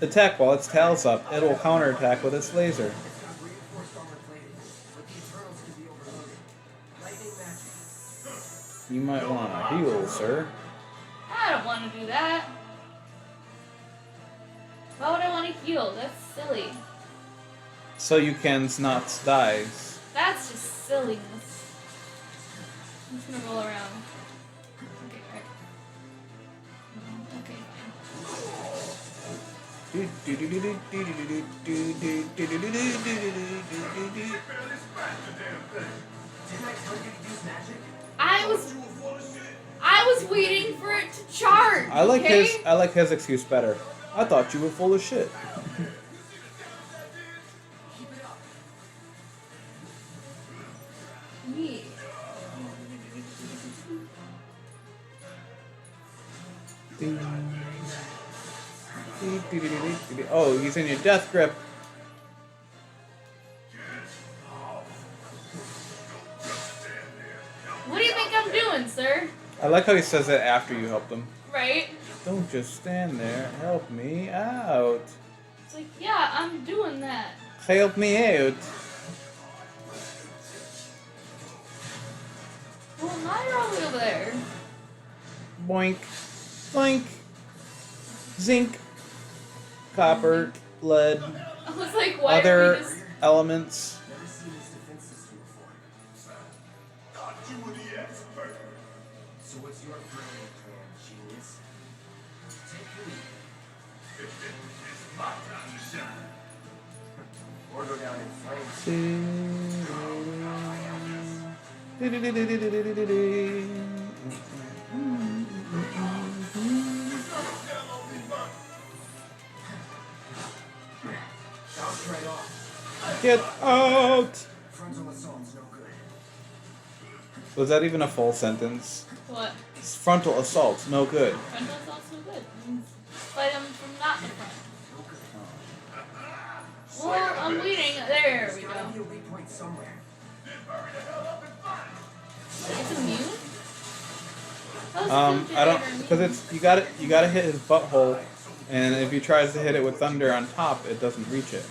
attack while its tail's up. It will counterattack with its laser. You might want to heal, sir. I don't want to do that. Why would I want to heal? That's silly. So you can not die. That's just silliness. I'm just gonna roll around. Okay, right. Okay, fine. I was waiting for it to charge. I like okay? I like his excuse better. I thought you were full of shit. Yeah. Oh, he's in your death grip. What do you think I'm doing, sir? I like how he says that after you helped him. Right? Don't just stand there. Help me out. It's like, yeah, I'm doing that. Help me out. Well, now you're all the way over there. Boink. Boink. Zinc. Copper. Lead. I was like, why are Other we just... elements. Never seen this defense system before. Thought you were the expert. So what's your brilliant plan, genius? Take the lead. It's my time to shine. Or go down in flames. Bounce right off. Get out! Frontal assault's no good. Was that even a full sentence? What? Frontal assault, no good. Frontal assault's so good. It means fight them from not the front. Well, I'm bleeding. There we go. Gotta be a weak point somewhere. It's immune? I don't, because it's you gotta hit his butthole, and if he tries to hit it with thunder on top, it doesn't reach it.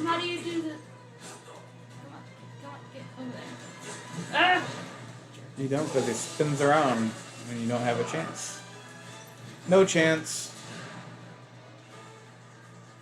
How do you do the... Come on, get over there. Ah! You don't, because he spins around, and you don't have a chance. No chance.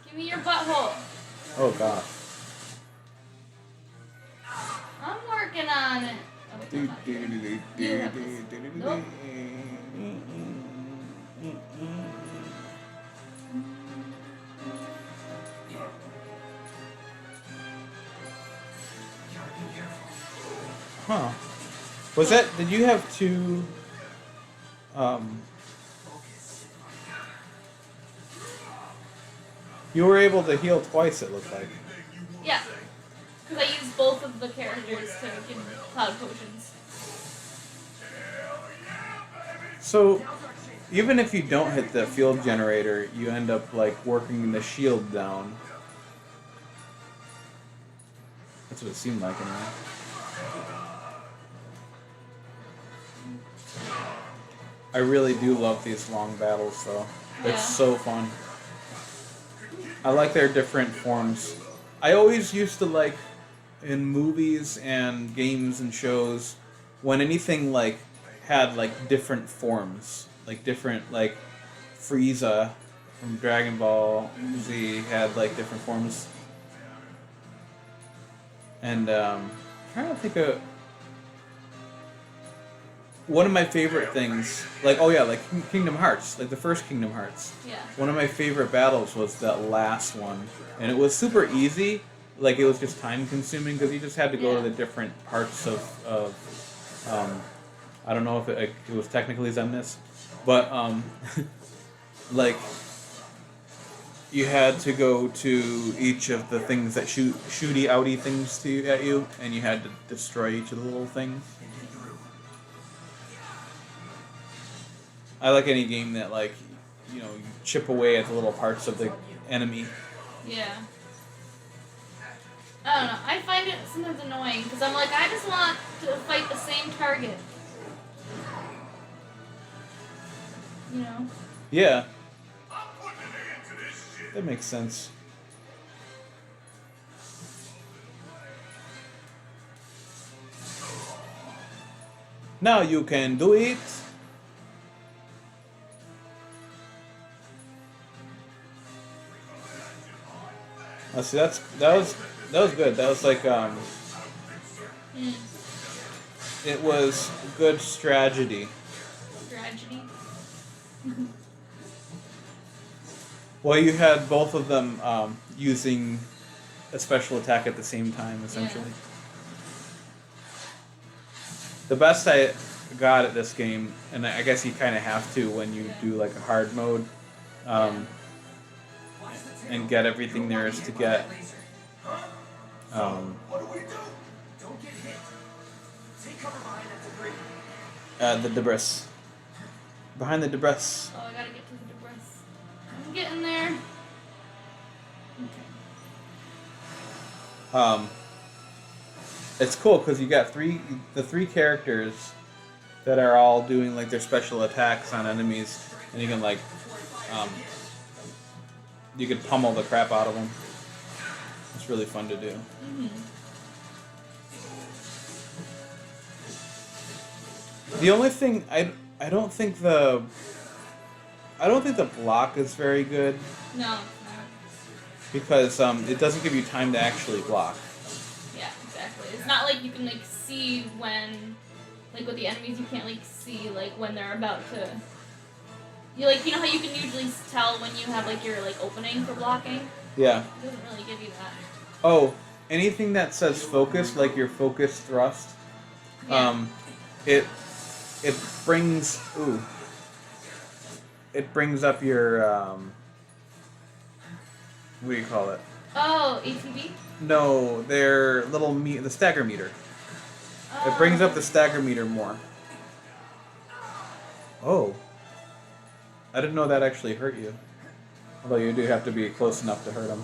Give me your butthole. Oh god. I'm working on it. Oh, wait, I'm not here. You have this. Nope. Gotta be careful. Huh. Was that, did you have two, you were able to heal twice, it looked like. Yeah. Because I used both of the characters to give cloud potions. So, even if you don't hit the field generator, you end up, like, working the shield down. That's what it seemed like, anyway. I really do love these long battles, though. Yeah. It's so fun. I like their different forms. I always used to like, in movies and games and shows, when anything, like, had, like, different forms. Like, different, like, Frieza from Dragon Ball Z had, like, different forms. And, I'm trying to think of... One of my favorite things, like, oh yeah, like Kingdom Hearts, like the first Kingdom Hearts. Yeah. One of my favorite battles was that last one. And it was super easy, like it was just time consuming because you just had to go to the different parts of I don't know if it was technically Zemnis, but, like, you had to go to each of the things that shooty outy things at you, and you had to destroy each of the little things. I like any game that, like, you know, you chip away at the little parts of the enemy. Yeah. I don't know. I find it sometimes annoying because I'm like, I just want to fight the same target. You know? Yeah. I'm putting an end to this shit. That makes sense. Now you can do it. Oh, see, that was good. That was like it was good strategy. Tragedy. Well, you had both of them using a special attack at the same time, essentially. Yeah. The best I got at this game, and I guess you kind of have to when you do like a hard mode, and get everything there is to get. What do we do? Don't get hit. Take cover behind that debris. The debris. Behind the debris. Oh, I gotta get to the debris. I'm getting there. Okay. It's cool because you got the three characters that are all doing like their special attacks on enemies, and you can like, you could pummel the crap out of them. It's really fun to do. Mm-hmm. The only thing I don't think the block is very good No, because it doesn't give you time to actually block. yeah, exactly. It's not like you can like see when, like with the enemies, you can't like see like when they're about to. You know how you can usually tell when you have like your like opening for blocking. Yeah. It doesn't really give you that. Oh, anything that says focus, like your focus thrust, Yeah. it brings up your what do you call it? Oh, ATB. No, their little the stagger meter. Oh. It brings up the stagger meter more. Oh. I didn't know that actually hurt you. Although you do have to be close enough to hurt him.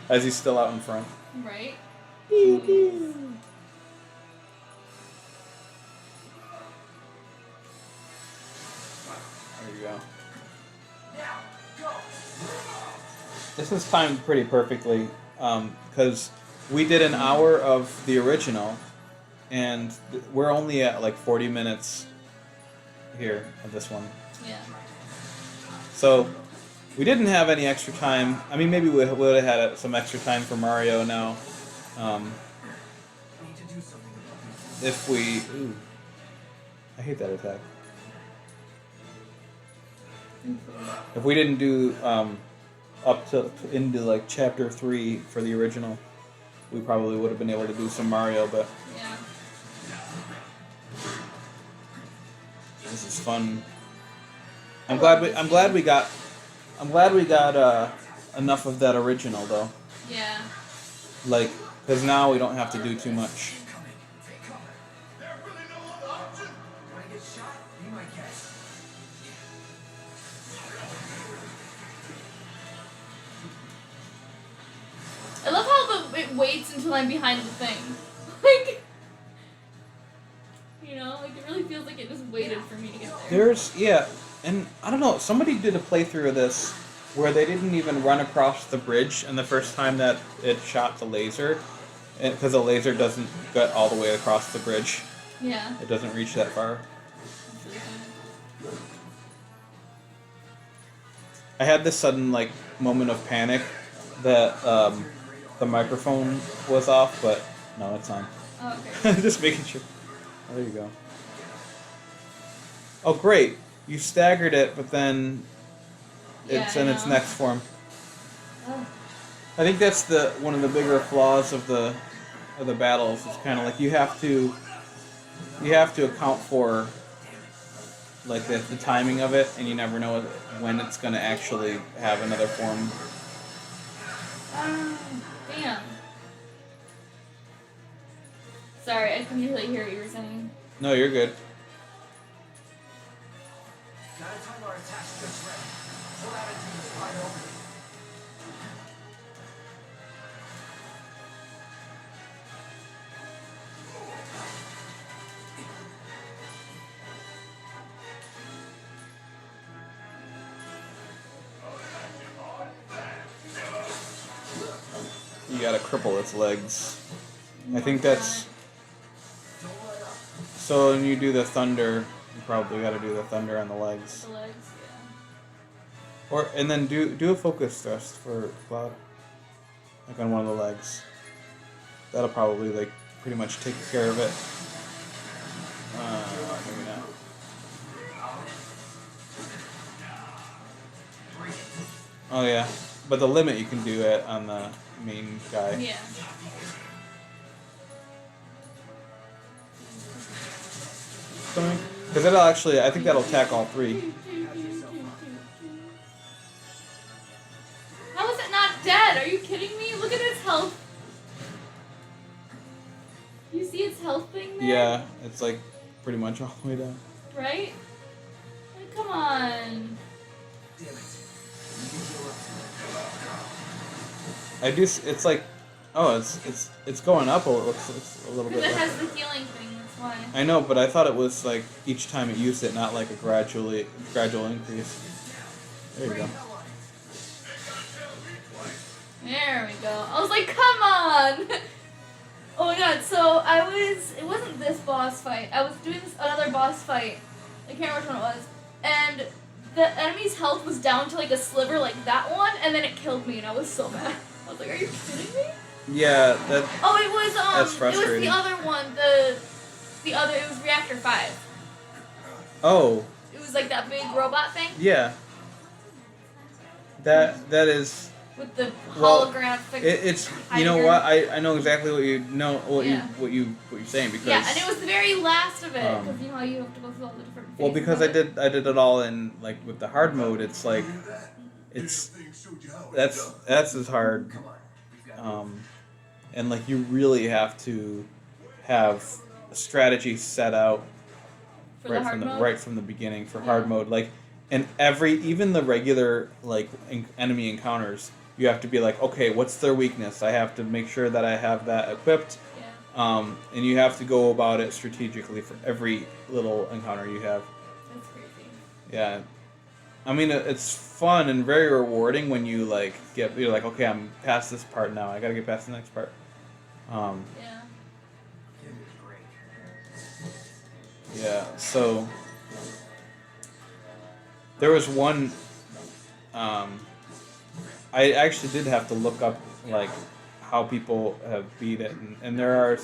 As he's still out in front. Right. There you go. This is timed pretty perfectly because we did an hour of the original, and we're only at like 40 minutes here of this one. Yeah. So we didn't have any extra time. I mean, maybe we would have had some extra time for Mario now. If we... Ooh. I hate that attack. If we didn't do up to into like chapter 3 for the original, we probably would have been able to do some Mario, but Yeah. this is fun. I'm glad we got enough of that original though. Yeah. Like, because now we don't have to do too much. I love how it waits until I'm behind the thing. Like, you know, like it really feels like it just waited for me to get there. And I don't know, somebody did a playthrough of this where they didn't even run across the bridge, and the first time that it shot the laser, because the laser doesn't get all the way across the bridge. Yeah. It doesn't reach that far. That's really fun. I had this sudden like moment of panic that the microphone was off, but no, it's on. Oh, okay. Just making sure. Oh, there you go. Oh, great! You staggered it, but then it's Yeah, I in its know. next form. Oh. I think that's one of the bigger flaws of the battles. It's kind of like you have to account for like the timing of it, and you never know when it's going to actually have another form. Damn. Sorry, I couldn't really hear what you were saying. No, you're good. Gotta time our attacks just right. Pull out into this wide open. gotta cripple its legs. I think that's... So when you do the thunder, you probably gotta do the thunder on the legs. The legs, yeah. Or and then do a focus thrust for Cloud. Like on one of the legs. That'll probably like pretty much take care of it. Maybe not. Oh yeah. But the limit you can do it on the main guy. Yeah. Because that'll actually, I think that'll attack all three. How is it not dead? Are you kidding me? Look at its health. You see its health thing there? Yeah, it's like pretty much all the way down. Right? Like, come on. It's like, oh, it's going up. It looks it's a little bit. Because it like, has the healing thing. That's why. I know, but I thought it was like each time it used it, not like a gradual increase. There you go. There we go. I was like, come on! Oh my god, so it wasn't this boss fight. I was doing another boss fight. I can't remember which one it was. And the enemy's health was down to like a sliver like that one, and then it killed me, and I was so mad. I was like, are you kidding me? Yeah, that. Oh, it was, That's frustrating. it was the other one, it was Reactor 5. Oh. It was like that big robot thing. Yeah. That is. With the Well, holographic. It's you know what I know exactly what you're saying because yeah, and it was the very last of it because you know how you have to go through all the different phases. well because I did it all in like with the hard mode. It's like that's as hard, and like you really have to have a strategy set out For right from the beginning for hard mode. Like, and even the regular like enemy encounters. You have to be like, okay, what's their weakness? I have to make sure that I have that equipped. Yeah. And you have to go about it strategically for every little encounter you have. That's crazy. Yeah. I mean, it's fun and very rewarding when you like you're like, okay, I'm past this part now. I gotta get past the next part. Yeah. Yeah. So there was one. I actually did have to look up like how people have beat it, and there are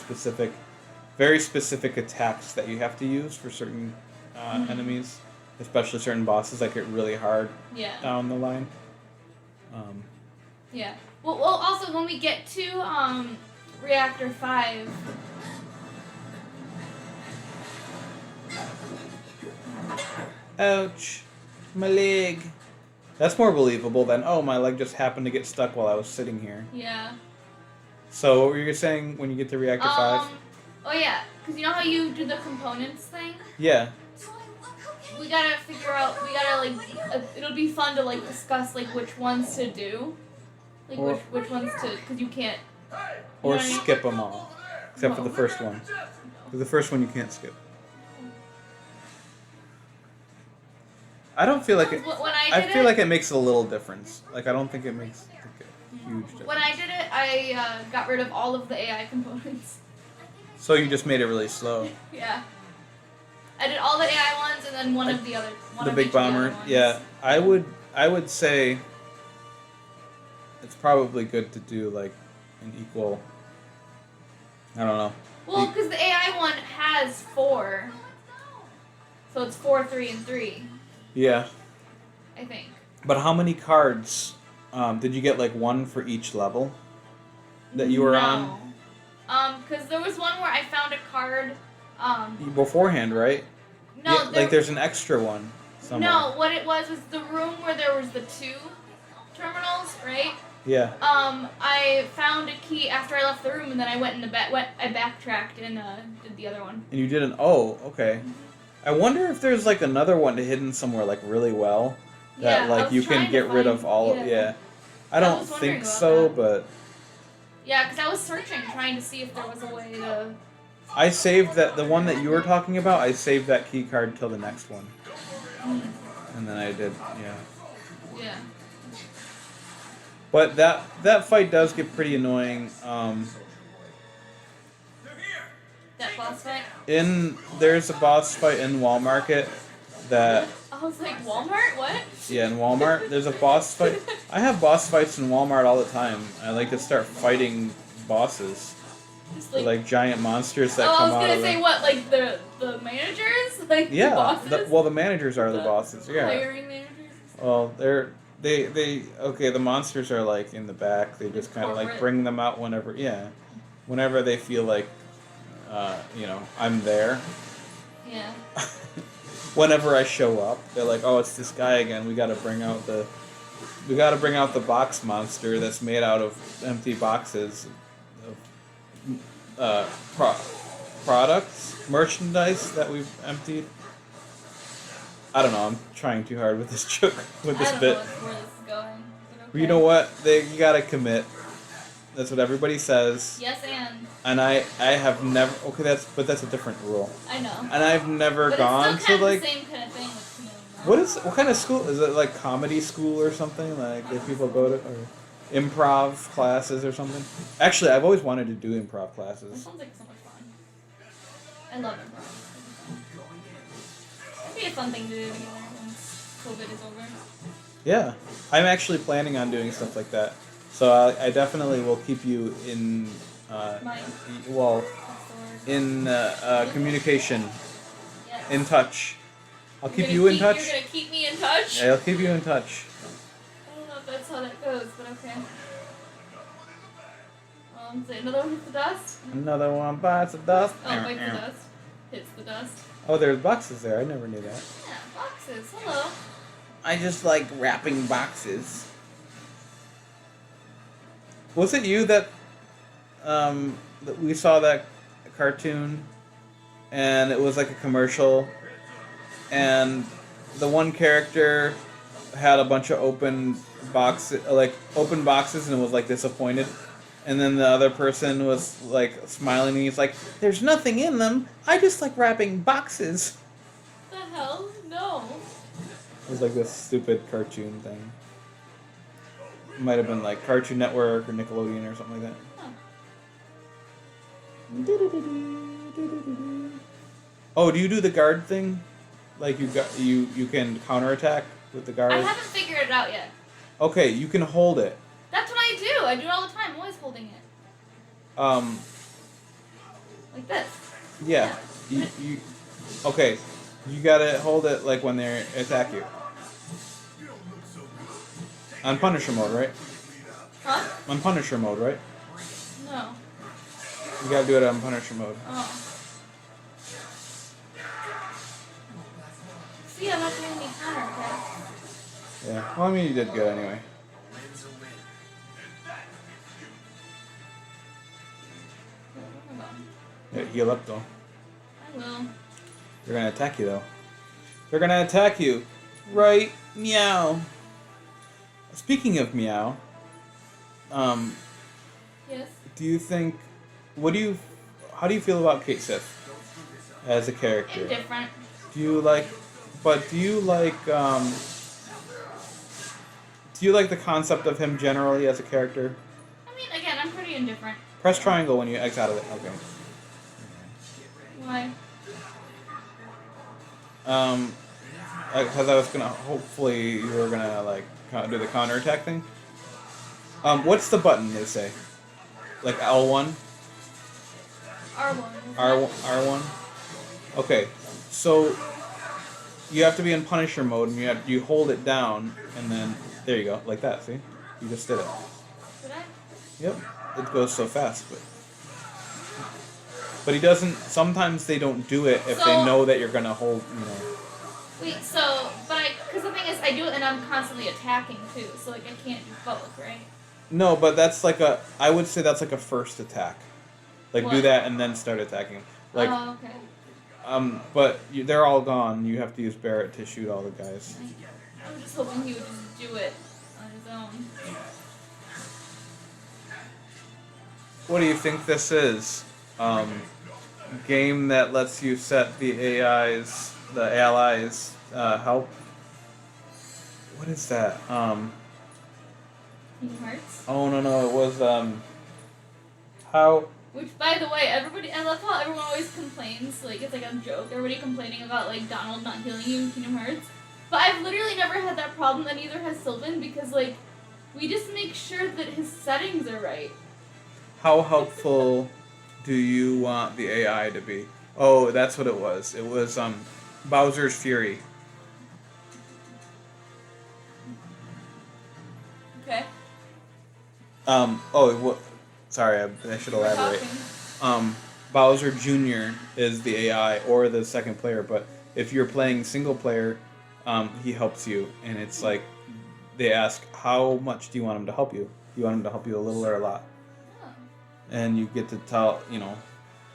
very specific attacks that you have to use for certain enemies, especially certain bosses that get really hard down the line. Yeah. Well, also when we get to Reactor 5. Ouch, my leg. That's more believable than, oh, my leg just happened to get stuck while I was sitting here. Yeah. So what were you saying when you get to Reactor 5? Oh yeah, because you know how you do the components thing? Yeah. We gotta figure out, it'll be fun to like discuss like which ones to do. Like which ones to, because you can't. Or skip them all. Except for the first one. For the first one you can't skip. I don't feel like it. I feel like it makes a little difference. Like I don't think it makes a huge difference. When I did it, I got rid of all of the AI components. So you just made it really slow. Yeah. I did all the AI ones and then one of the other. The big bomber. Yeah, I would say it's probably good to do like an equal. I don't know. Well, because the AI one has 4, so it's 4, 3, and 3. Yeah. I think. But how many cards did you get? Like one for each level that you were on? Because there was one where I found a card. Beforehand, right? No, yeah, like there's an extra one somewhere. No, what it was the room where there was the 2 terminals, right? Yeah. I found a key after I left the room, and then I went in I backtracked and did the other one. And you did okay. I wonder if there's like another one hidden somewhere like really well that like you can get rid of all of. Yeah. I don't think so, but. Yeah, because I was searching, trying to see if there was a way to. I saved the one that you were talking about. I saved that key card till the next one. And then I did, yeah. Yeah. But that fight does get pretty annoying. That boss fight. There's a boss fight in Wall Market that. I was like, Walmart? What? Yeah, in Walmart, there's a boss fight. I have boss fights in Walmart all the time. I like to start fighting bosses. Just Like giant monsters that I come was out gonna of say the... what, like the managers, like Yeah, the bosses. well, the managers are the bosses. Yeah. Hiring managers. Well, they okay. The monsters are like in the back. They just kind of like Corporate. bring them out whenever they feel like, I'm there. Yeah. Whenever I show up, they're like, "Oh, it's this guy again. We got to bring out the box monster that's made out of empty boxes of products, merchandise that we've emptied." I don't know. I'm trying too hard with this joke, with this I don't bit. know where this is going. But But you know what? You gotta commit. That's what everybody says. Yes, and I have never. Okay, that's a different rule. I know. And I've never But gone it's still to kind like. of the same kind of thing with What kind of school is it? Like comedy school or something? Like that people go to, or improv classes or something? Actually, I've always wanted to do improv It classes. sounds like so much fun. I love it. It'd be a fun thing to do together once COVID is over. Yeah, I'm actually planning on doing stuff like that. So I definitely will keep you in. Mine. Well, That's the word. in communication, Yes. in touch. I'll You're keep gonna you in You're touch. gonna keep me in touch? Yeah, I'll keep you in touch. I don't know if that's how that goes, but okay. Say another one hits the dust? Another one bites the dust. Oh, bites the dust. Hits the dust. Oh, there's boxes there. I never knew that. Yeah, boxes. Hello. I just like wrapping boxes. Was it you that we saw that cartoon, and it was like a commercial, and the one character had a bunch of open boxes, and was like disappointed, and then the other person was like smiling, and he's like, "There's nothing in them. I just like wrapping boxes." The hell? No. It was like this stupid cartoon thing. It might have been like Cartoon Network or Nickelodeon or something like that. Huh. Oh, do you do the guard thing? Like you can counterattack with the guard? I haven't figured it out yet. Okay, you can hold it. That's what I do. I do it all the time. I'm always holding it. Like this. Yeah. You okay. You gotta hold it like when they attack you. On Punisher mode, right? Huh? On Punisher mode, right? No. You gotta do it on Punisher mode. Oh. See, I'm not doing any counterattack. Yeah. Well, I mean, you did good anyway. Yeah, heal up though. I will. They're gonna attack you though. They're gonna attack you. Right? Meow. Speaking of meow, Yes. do you think how do you feel about Kate Sith as a character? Indifferent. Do you like the concept of him generally as a character? I mean, again, I'm pretty indifferent. Press triangle when you X out of it. Okay. Why? Because I was gonna, hopefully you were gonna like do the counterattack thing. What's the button they say? Like L1? R1. R1? Okay, so you have to be in Punisher mode, and you hold it down, and then there you go, like that. See, you just did it. Did I? Yep, it goes so fast, but he doesn't. Sometimes they don't do it if they know that you're gonna hold. Wait, because the thing is, I do it and I'm constantly attacking too, so like I can't do both, right? No, but that's like I would say that's like a first attack. Like do What? that and then start attacking. Like, Oh, okay. but they're all gone. You have to use Barrett to shoot all the guys. I was just hoping he would just do it on his own. What do you think this is? Game that lets you set the allies help. What is that? Kingdom Hearts. Oh no, it was how. Which, by the way, I love how everyone always complains, like, it's like a joke, everybody complaining about, like, Donald not healing you in Kingdom Hearts. But I've literally never had that problem, and neither has Sylvan, because, like, we just make sure that his settings are right. How helpful do you want the AI to be? Oh, that's what it was. It was Bowser's Fury. Okay. Sorry, I should elaborate. Talking. Bowser Jr. is the AI or the second player, but if you're playing single player, he helps you, and it's like they ask, how much do you want him to help you? Do you want him to help you a little or a lot? Oh. And you get to tell,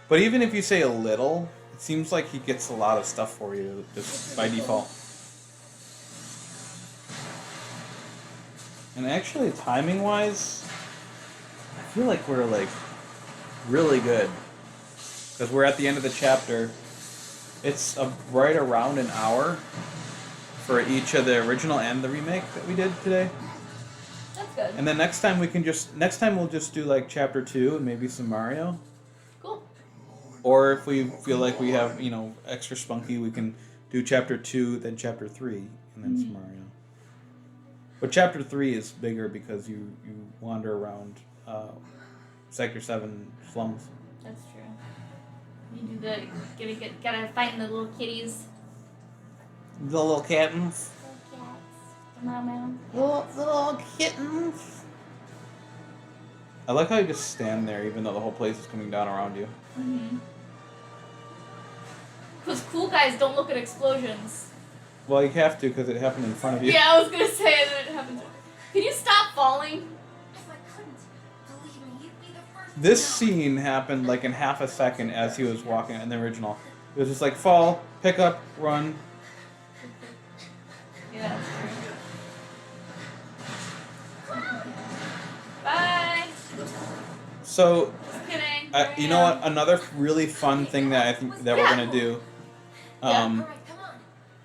But even if you say a little, it seems like he gets a lot of stuff for you just by default. And actually, timing-wise, I feel like we're, like, really good. Because we're at the end of the chapter. It's right around an hour for each of the original and the remake that we did today. That's good. And then next time we'll just do, like, chapter 2 and maybe some Mario. Cool. Or if we feel like we have, extra spunky, we can do chapter 2, then chapter 3, and then some Mario. But chapter 3 is bigger because you wander around Sector 7 slums. That's true. You do gotta find the little kitties. The little kittens. Little cats. The meow. Little kittens. I like how you just stand there even though the whole place is coming down around you. Mm-hmm. Because cool guys don't look at explosions. Well, you have to because it happened in front of you. Yeah, I was gonna say that it happens. Can you stop falling? If I couldn't, believe me, you'd be the first. This scene happened like in half a second as he was walking in the original. It was just like fall, pick up, run. Yeah, that's true. Bye. So, Just kidding. you know what? Another really fun thing that I think that we're gonna do. All right, come on.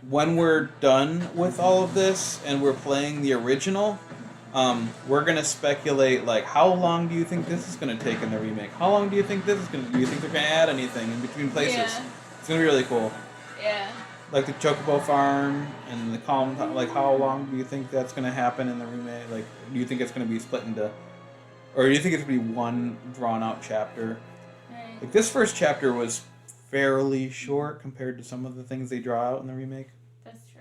When we're done with all of this and we're playing the original, we're gonna speculate like how long do you think this is gonna take in the remake? How long do you think this is gonna? Do you think they're gonna add anything in between places? Yeah. It's gonna be really cool. Yeah. Like the Chocobo Farm and the Calm. Like how long do you think that's gonna happen in the remake? Like, do you think it's gonna be split into, or do you think it's gonna be one drawn out chapter? Right. Like this first chapter was fairly short compared to some of the things they draw out in the remake. That's true.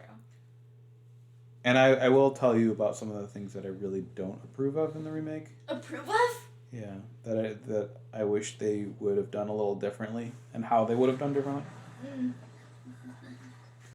And I will tell you about some of the things that I really don't approve of in the remake. Approve of? Yeah, that I wish they would have done a little differently, and how they would have done differently.